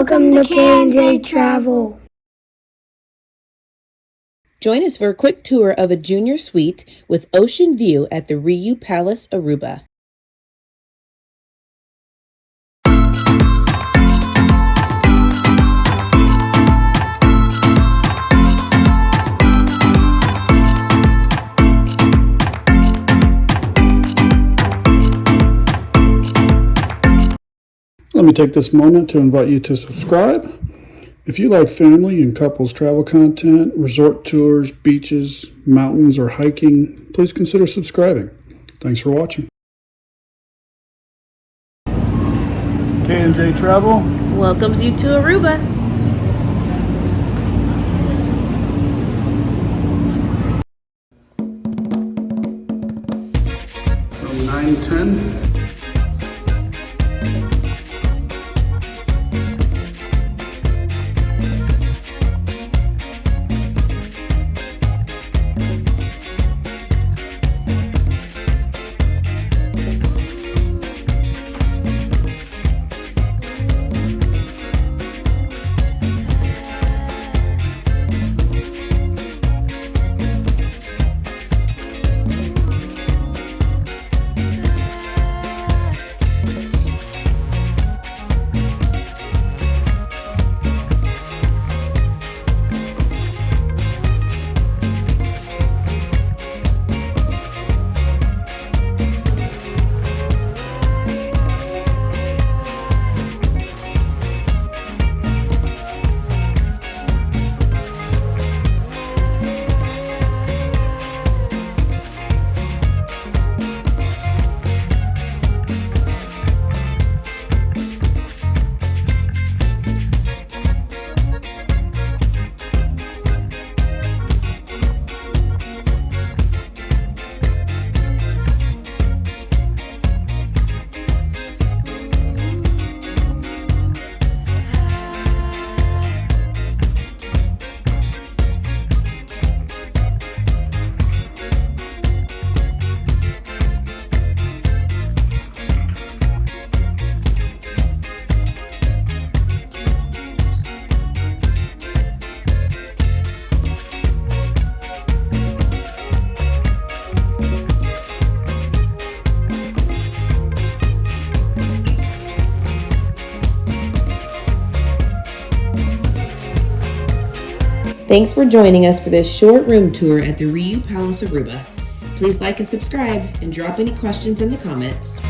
Welcome to K&J Travel. Join us for a quick tour of a junior suite with ocean view at the RIU Palace Aruba. Let me take this moment to invite you to subscribe. If you like family and couples travel content, resort tours, beaches, mountains, or hiking, please consider subscribing. Thanks for watching. K&J Travel Welcomes you to Aruba. from 9:10. Thanks for joining us for this short room tour at the RIU Palace Aruba. Please like and subscribe and drop any questions in the comments.